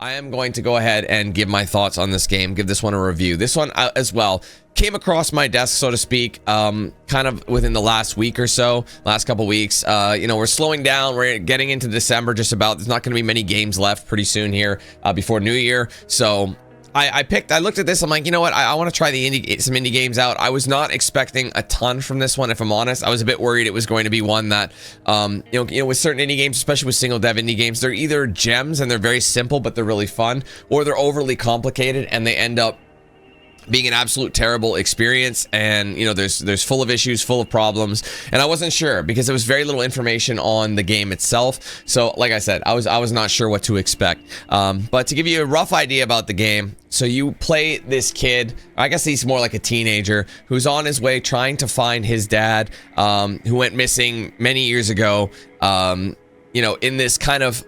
I am going to go ahead and give my thoughts on this game, give this one a review. This one as well came across my desk, so to speak, kind of within the last week or so, last couple weeks. You know, we're slowing down. We're getting into December just about. There's not going to be many games left pretty soon here before New Year. So I looked at this. I'm like, you know what? I want to try some indie games out. I was not expecting a ton from this one, if I'm honest. I was a bit worried it was going to be one that, you know, with certain indie games, especially with single dev indie games, they're either gems and they're very simple, but they're really fun, or they're overly complicated and they end up being an absolute terrible experience. And you know, there's full of issues, full of problems, and I wasn't sure because there was very little information on the game itself. So like I said, I was not sure what to expect. But to give you a rough idea about the game, so you play this kid, I guess he's more like a teenager, who's on his way trying to find his dad, who went missing many years ago, you know, in this kind of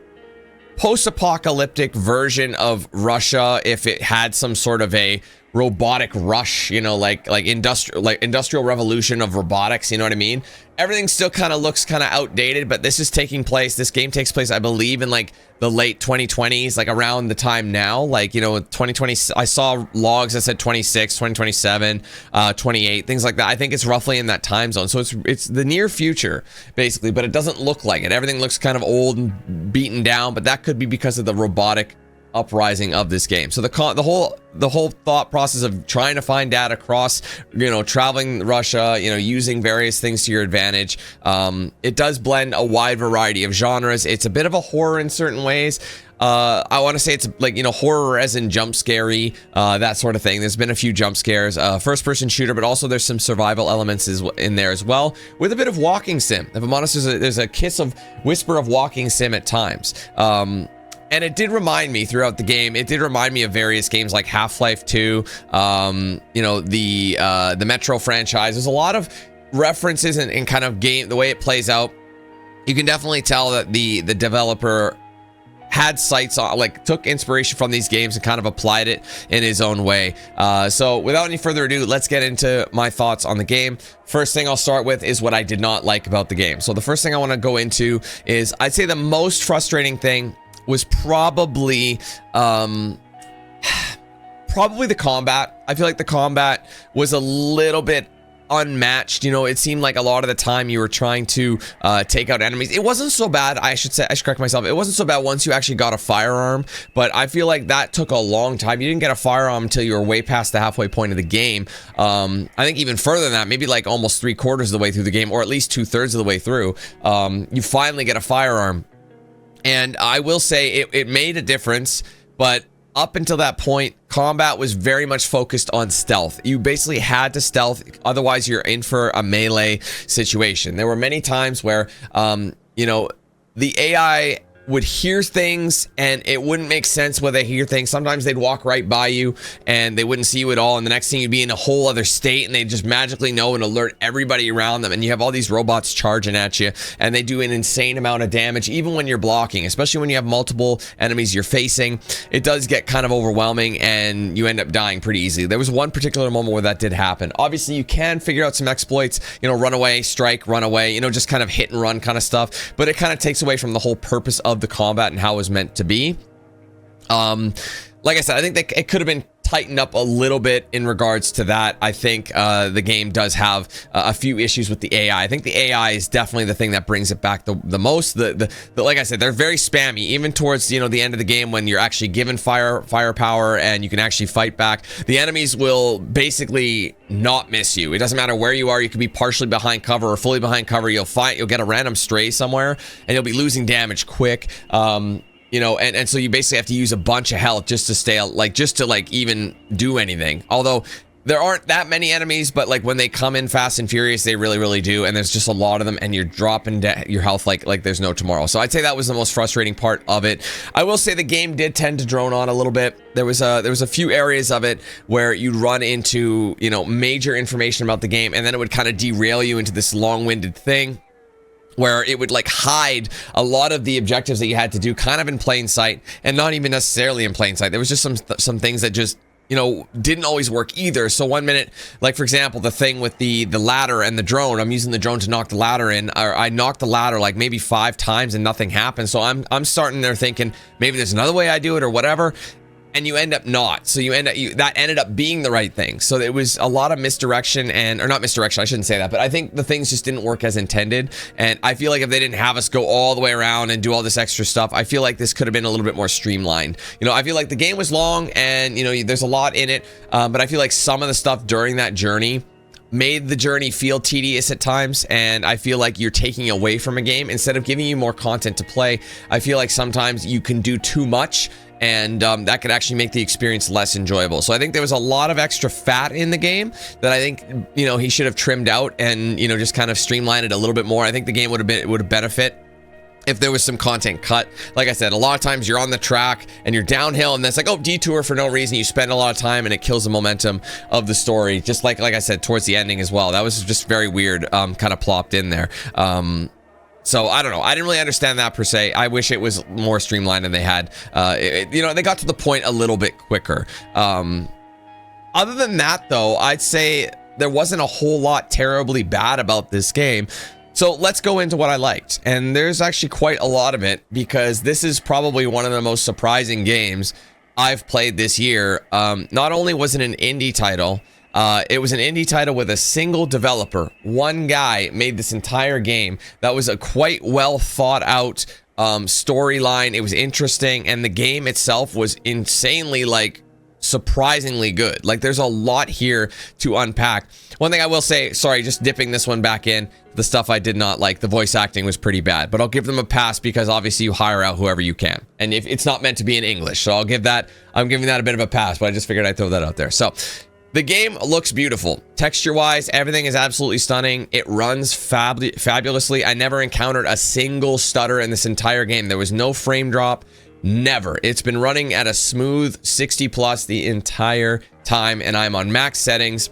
post-apocalyptic version of Russia, if it had some sort of a robotic rush, you know, like industrial revolution of robotics, you know what I mean? Everything still kind of looks kind of outdated, but this game takes place, I believe, in like the late 2020s, like around the time now, like, you know, 2020. I saw logs that said 26, 2027, 28, things like that. I think it's roughly in that time zone. So it's the near future basically, but it doesn't look like it. Everything looks kind of old and beaten down, but that could be because of the robotic uprising of this game. So the whole thought process of trying to find data across, you know, traveling Russia, you know, using various things to your advantage, it does blend a wide variety of genres. It's a bit of a horror in certain ways. I want to say it's like, you know, horror as in jump scary, that sort of thing. There's been a few jump scares, first person shooter, but also there's some survival elements in there as well, with a bit of walking sim. If I'm honest, there's a whisper of walking sim at times. And it did remind me throughout the game, it did remind me of various games like Half-Life 2, you know, the Metro franchise. There's a lot of references and kind of game, the way it plays out. You can definitely tell that the developer had sights on, like, took inspiration from these games and kind of applied it in his own way. So without any further ado, let's get into my thoughts on the game. First thing I'll start with is what I did not like about the game. So the first thing I want to go into is, I'd say the most frustrating thing was probably the combat. I feel like the combat was a little bit unmatched. You know, it seemed like a lot of the time you were trying to take out enemies. It wasn't so bad. I should correct myself. It wasn't so bad once you actually got a firearm, but I feel like that took a long time. You didn't get a firearm until you were way past the halfway point of the game. I think even further than that, maybe like almost 3/4 of the way through the game, or at least 2/3 of the way through, you finally get a firearm. And I will say it made a difference, but up until that point, combat was very much focused on stealth. You basically had to stealth, otherwise you're in for a melee situation. There were many times where, you know, the AI would hear things and it wouldn't make sense when they hear things. Sometimes they'd walk right by you and they wouldn't see you at all, and the next thing you'd be in a whole other state and they'd just magically know and alert everybody around them, and you have all these robots charging at you and they do an insane amount of damage even when you're blocking, especially when you have multiple enemies you're facing. It does get kind of overwhelming and you end up dying pretty easily. There was one particular moment where that did happen. Obviously you can figure out some exploits, you know, run away, strike, run away, you know, just kind of hit and run kind of stuff, but it kind of takes away from the whole purpose of the combat and how it was meant to be. Like I said, I think that it could have been tightened up a little bit in regards to that. I think the game does have a few issues with the AI. I think the AI is definitely the thing that brings it back the most. Like I said, they're very spammy, even towards, you know, the end of the game when you're actually given firepower and you can actually fight back. The enemies will basically not miss you. It doesn't matter where you are. You could be partially behind cover or fully behind cover. You'll get a random stray somewhere and you'll be losing damage quick. You know, and so you basically have to use a bunch of health just to stay, like, just to like even do anything. Although there aren't that many enemies, but like when they come in fast and furious, they really do. And there's just a lot of them, and you're dropping your health like there's no tomorrow. So I'd say that was the most frustrating part of it. I will say the game did tend to drone on a little bit. There was a few areas of it where you'd run into, you know, major information about the game, and then it would kind of derail you into this long-winded thing where it would like hide a lot of the objectives that you had to do kind of in plain sight, and not even necessarily in plain sight. There was just some things that just you know, didn't always work either. So one minute, like for example, the thing with the ladder and the drone, I'm using the drone to knock the ladder in, or I knocked the ladder like maybe 5 times and nothing happened. So I'm starting there thinking maybe there's another way I do it or whatever. And you end up not. So you end up, that ended up being the right thing. So it was a lot of misdirection or not misdirection, I shouldn't say that, but I think the things just didn't work as intended. And I feel like if they didn't have us go all the way around and do all this extra stuff, I feel like this could have been a little bit more streamlined. You know, I feel like the game was long and, you know, there's a lot in it. But I feel like some of the stuff during that journey made the journey feel tedious at times, and I feel like you're taking away from a game instead of giving you more content to play. I feel like sometimes you can do too much, and that could actually make the experience less enjoyable. So I think there was a lot of extra fat in the game that I think, you know, he should have trimmed out and, you know, just kind of streamlined it a little bit more. I think the game would have benefit if there was some content cut. Like I said, a lot of times you're on the track and you're downhill and that's like, oh, detour for no reason. You spend a lot of time and it kills the momentum of the story. Just like I said, towards the ending as well. That was just very weird, kind of plopped in there. So I don't know. I didn't really understand that per se. I wish it was more streamlined and they had, you know, they got to the point a little bit quicker. Other than that though, I'd say there wasn't a whole lot terribly bad about this game. So let's go into what I liked, and there's actually quite a lot of it because this is probably one of the most surprising games I've played this year. Not only was it an indie title, it was an indie title with a single developer. One guy made this entire game. That was a quite well thought out storyline. It was interesting, and the game itself was insanely, like, surprisingly good. Like, there's a lot here to unpack. One thing I will say, sorry, just dipping this one back in, the stuff I did not like, the voice acting was pretty bad, but I'll give them a pass because obviously you hire out whoever you can, and if it's not meant to be in English, so I'm giving that a bit of a pass, but I just figured I'd throw that out there. So the game looks beautiful. Texture-wise, everything is absolutely stunning. It runs fabulously. I never encountered a single stutter in this entire game. There was no frame drop. Never. It's been running at a smooth 60 plus the entire time, and I'm on max settings.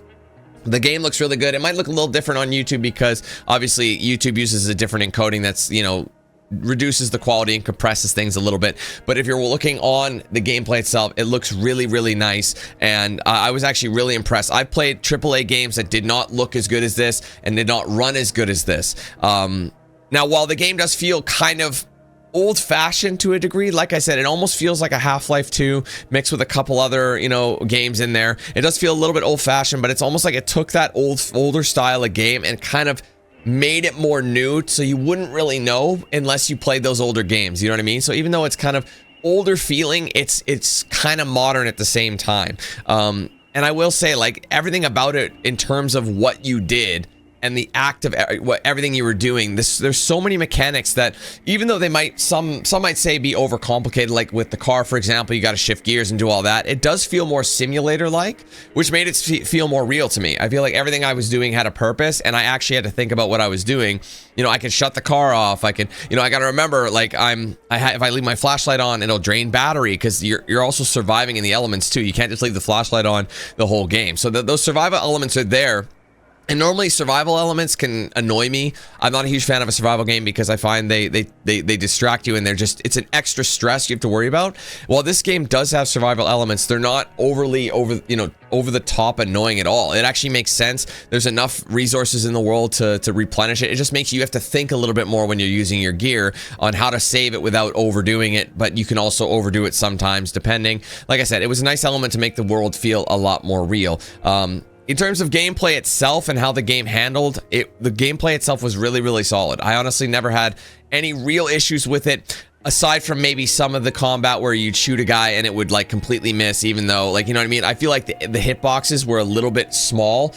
The game looks really good. It might look a little different on YouTube because obviously YouTube uses a different encoding that's, you know, reduces the quality and compresses things a little bit. But if you're looking on the gameplay itself, it looks really, really nice. And I was actually really impressed. I've played AAA games that did not look as good as this and did not run as good as this. Now, while the game does feel kind of old-fashioned to a degree, like I said, it almost feels like a Half-Life 2 mixed with a couple other, you know, games in there. It does feel a little bit old-fashioned, but it's almost like it took that older style of game and kind of made it more new, so you wouldn't really know unless you played those older games, you know what I mean? So even though it's kind of older feeling, it's kind of modern at the same time. And I will say, like, everything about it in terms of what you did and the act of everything you were doing, there's so many mechanics that even though they might, some might say be overcomplicated, like with the car, for example, you got to shift gears and do all that. It does feel more simulator-like, which made it feel more real to me. I feel like everything I was doing had a purpose, and I actually had to think about what I was doing. You know, I could shut the car off. I can, you know, I got to remember, like, if I leave my flashlight on, it'll drain battery because you're also surviving in the elements too. You can't just leave the flashlight on the whole game. So those survival elements are there. And normally survival elements can annoy me. I'm not a huge fan of a survival game because I find they distract you and it's an extra stress you have to worry about. While this game does have survival elements, they're not overly over the top annoying at all. It actually makes sense. There's enough resources in the world to replenish it. It just makes you have to think a little bit more when you're using your gear on how to save it without overdoing it, but you can also overdo it sometimes depending. Like I said, it was a nice element to make the world feel a lot more real. In terms of gameplay itself and how the game handled it, the gameplay itself was really, really solid. I honestly never had any real issues with it, aside from maybe some of the combat where you'd shoot a guy and it would like completely miss, even though, like, you know what I mean? I feel like the hitboxes were a little bit small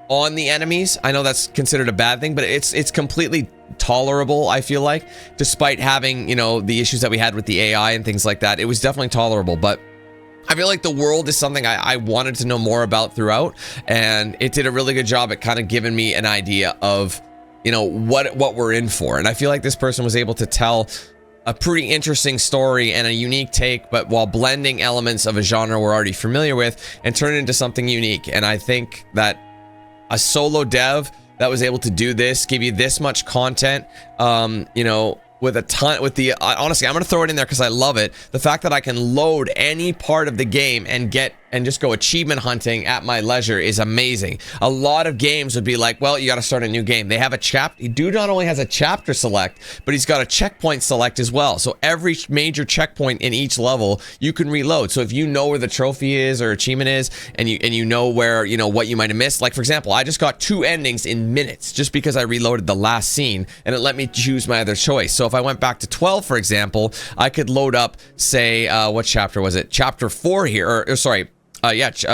on the enemies. I know that's considered a bad thing, but it's completely tolerable, I feel like, despite having, you know, the issues that we had with the AI and things like that. It was definitely tolerable, but I feel like the world is something I wanted to know more about throughout, and it did a really good job at kind of giving me an idea of, you know, what we're in for. And I feel like this person was able to tell a pretty interesting story and a unique take, but while blending elements of a genre we're already familiar with and turn it into something unique. And I think that a solo dev that was able to do this, give you this much content, you know, with a ton, with the honestly, I'm gonna throw it in there because I love it. The fact that I can load any part of the game and get and just go achievement hunting at my leisure is amazing. A lot of games would be like, well, you got to start a new game. They have a chapter. Dude not only has a chapter select, but he's got a checkpoint select as well. So every major checkpoint in each level, you can reload. So if you know where the trophy is or achievement is, and you know where, you know, what you might have missed. Like, for example, I just got 2 endings in minutes just because I reloaded the last scene, and it let me choose my other choice. So if I went back to 12, for example, I could load up, say, what chapter was it? Chapter 4 here, or sorry,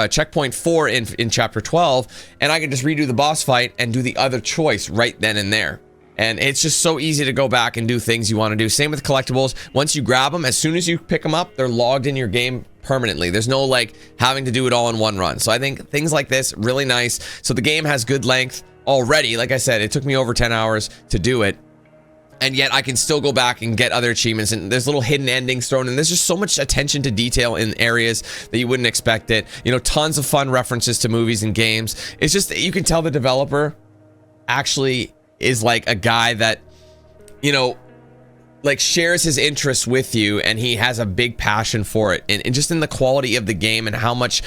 checkpoint 4 in chapter 12, and I can just redo the boss fight and do the other choice right then and there. And it's just so easy to go back and do things you want to do. Same with collectibles. Once you grab them, as soon as you pick them up, they're logged in your game permanently. There's no like having to do it all in one run. So I think things like this, really nice. So the game has good length already. Like I said, it took me over 10 hours to do it. And yet I can still go back and get other achievements, and there's little hidden endings thrown in. There's just so much attention to detail in areas that you wouldn't expect it. You know, tons of fun references to movies and games. It's just, you can tell the developer actually is like a guy that, you know, like shares his interests with you, and he has a big passion for it, and just in the quality of the game and how much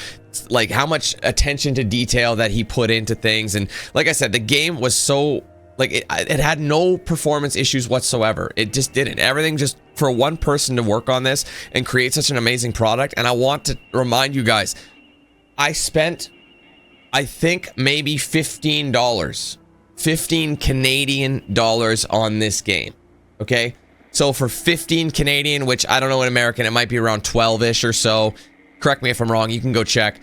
attention to detail that he put into things. And like I said, the game was so, like, it had no performance issues whatsoever. It just didn't. Everything just, for one person to work on this and create such an amazing product. And I want to remind you guys, I spent, I think, maybe $15, 15 Canadian dollars on this game. Okay, so for 15 Canadian, which I don't know in American, it might be around 12-ish or so. Correct me if I'm wrong, you can go check.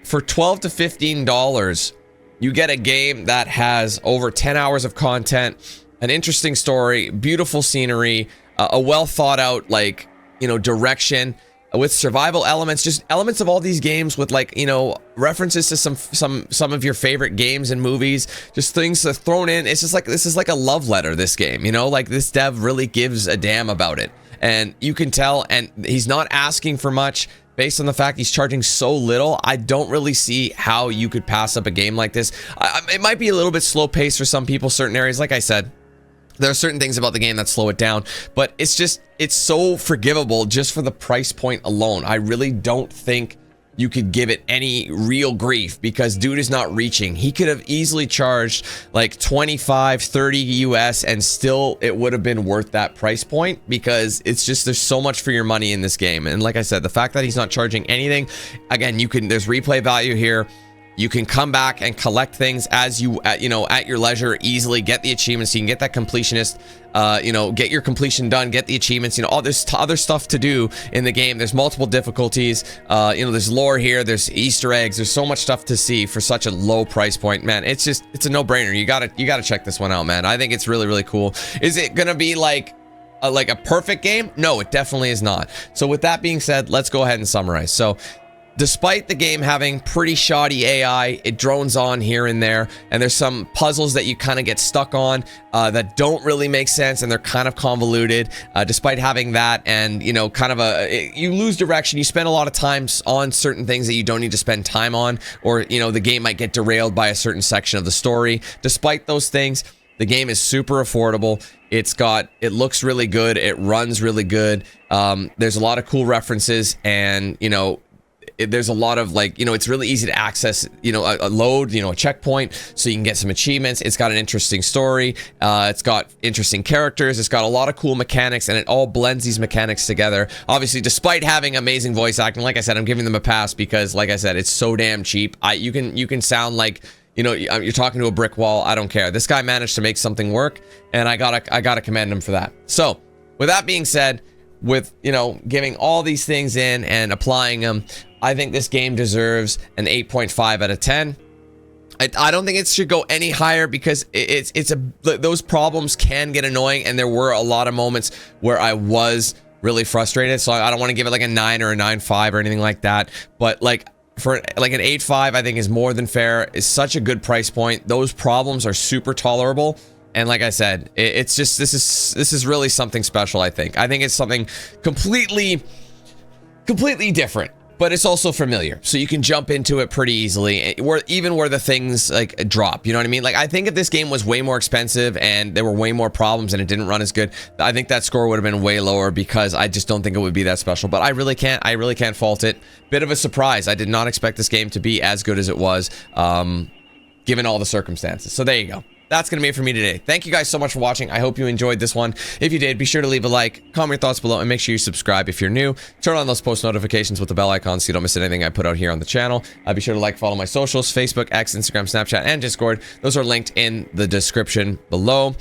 For $12 to $15, you get a game that has over 10 hours of content, an interesting story, beautiful scenery, a well thought out, like, you know, direction with survival elements, just elements of all these games with, like, you know, references to some of your favorite games and movies, just things that thrown in. It's just like, this is like a love letter, this game, you know, like this dev really gives a damn about it. And you can tell, and he's not asking for much. Based on the fact he's charging so little, I don't really see how you could pass up a game like this. It might be a little bit slow paced for some people, certain areas. Like I said, there are certain things about the game that slow it down, but it's just, it's so forgivable just for the price point alone. I really don't think you could give it any real grief, because dude is not reaching. He could have easily charged like 25, 30 US, and still it would have been worth that price point, because it's just, there's so much for your money in this game. And like I said, the fact that he's not charging anything, again, you can, there's replay value here. You can come back and collect things as you, you know, at your leisure, easily get the achievements. You can get that completionist, you know, get your completion done, get the achievements, you know, all this other stuff to do in the game. There's multiple difficulties, you know, there's lore here, there's Easter eggs, there's so much stuff to see for such a low price point, man. It's just, it's a no-brainer. You gotta check this one out, man. I think it's really, really cool. Is it gonna be like a perfect game? No, it definitely is not. So with that being said, let's go ahead and summarize. So, despite the game having pretty shoddy AI, it drones on here and there, and there's some puzzles that you kind of get stuck on that don't really make sense, and they're kind of convoluted. Despite having that, and, you know, kind of you lose direction. You spend a lot of time on certain things that you don't need to spend time on, or, you know, the game might get derailed by a certain section of the story. Despite those things, the game is super affordable. It looks really good. It runs really good. There's a lot of cool references, and, you know, there's a lot of, like, you know, it's really easy to access, you know, a load, you know, a checkpoint, so you can get some achievements. It's got an interesting story. It's got interesting characters. It's got a lot of cool mechanics, and it all blends these mechanics together. Obviously, despite having amazing voice acting, like I said, I'm giving them a pass because, like I said, it's so damn cheap. You can sound like, you know, you're talking to a brick wall. I don't care. This guy managed to make something work, and I gotta commend him for that. So, with that being said, with, you know, giving all these things in and applying them, I think this game deserves an 8.5 out of 10. I don't think it should go any higher, because those problems can get annoying, and there were a lot of moments where I was really frustrated. So I don't want to give it like a 9 or a 9.5 or anything like that. But like, for like an 8.5, I think is more than fair. It's such a good price point. Those problems are super tolerable. And like I said, it's just, this is really something special, I think. I think it's something completely different. but it's also familiar, so you can jump into it pretty easily, even where the things like drop, you know what I mean? Like, I think if this game was way more expensive and there were way more problems and it didn't run as good, I think that score would have been way lower, because I just don't think it would be that special. But I really can't fault it. Bit of a surprise. I did not expect this game to be as good as it was, given all the circumstances. So there you go. That's going to be it for me today. Thank you guys so much for watching. I hope you enjoyed this one. If you did, be sure to leave a like, comment your thoughts below, and make sure you subscribe if you're new. Turn on those post notifications with the bell icon so you don't miss anything I put out here on the channel. Be sure to like, follow my socials, Facebook, X, Instagram, Snapchat, and Discord. Those are linked in the description below.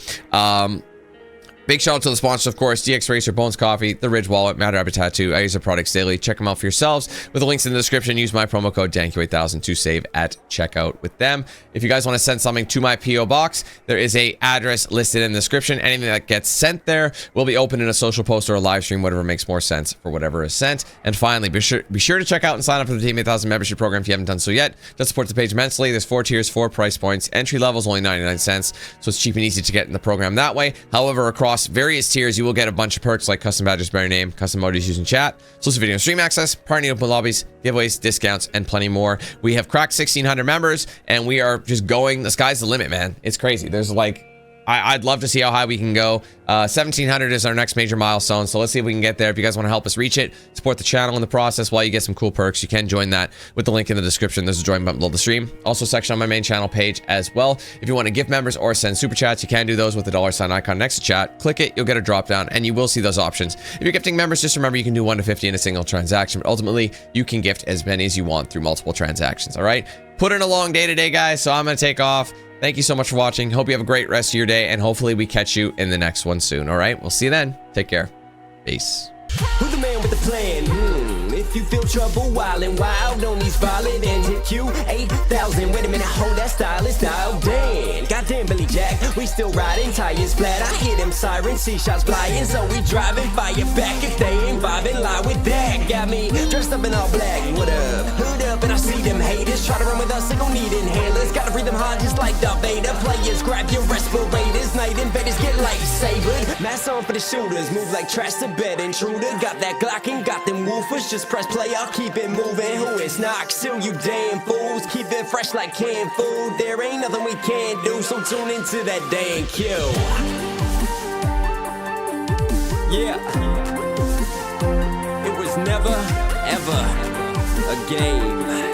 Big shout out to the sponsors, of course, DX Racer, Bones Coffee, The Ridge Wallet, Mad Rabbit Tattoo. I use their products daily. Check them out for yourselves. With the links in the description, use my promo code DANQ8000 to save at checkout with them. If you guys want to send something to my P.O. box, there is a address listed in the description. Anything that gets sent there will be open in a social post or a live stream, whatever makes more sense for whatever is sent. And finally, be sure to check out and sign up for the Team 8000 membership program if you haven't done so yet. Just support the page immensely. There's 4 tiers, 4 price points. Entry level is only 99 cents, so it's cheap and easy to get in the program that way. However, across various tiers, you will get a bunch of perks like custom badges bearing your name, custom emojis using chat, exclusive video and stream access, party open lobbies, giveaways, discounts, and plenty more. We have cracked 1,600 members, and we are just going. The sky's the limit, man. It's crazy. There's like, I'd love to see how high we can go. 1,700 is our next major milestone, so let's see if we can get there. If you guys want to help us reach it, support the channel in the process while you get some cool perks, you can join that with the link in the description. There's a join button below the stream. Also, a section on my main channel page as well. If you want to gift members or send super chats, you can do those with the $ icon next to chat. Click it, you'll get a drop down, and you will see those options. If you're gifting members, just remember you can do 1 to 50 in a single transaction, but ultimately, you can gift as many as you want through multiple transactions, all right? Put in a long day today, guys, so I'm going to take off. Thank you so much for watching. Hope you have a great rest of your day, and hopefully we catch you in the next one soon. All right, we'll see you then. Take care. Peace. Who's the man with the plan? If you feel trouble wildin' wild on these violent and hit you 8,000. Wait a minute, hold that style, it's dialed in. Goddamn Billy Jack, we still riding, tires flat. I hear them sirens, see shots flying, so we driving, fire back if they ain't vibing. Lie with that, got me dressed up in all black. What up? Hood up, and I see them haters try to run with us, they gon' need inhalers. Gotta breathe them hard just like Darth Vader. Players, grab your respirators, night invaders get lightsabered. Mask on for the shooters, move like trash to bed intruder. Got that Glock and got them woofers, just press play, I'll keep it moving. Who is not still, you damn fools? Keep it fresh like canned food. There ain't nothing we can't do, so tune into that damn Q. Yeah. It was never, ever a game.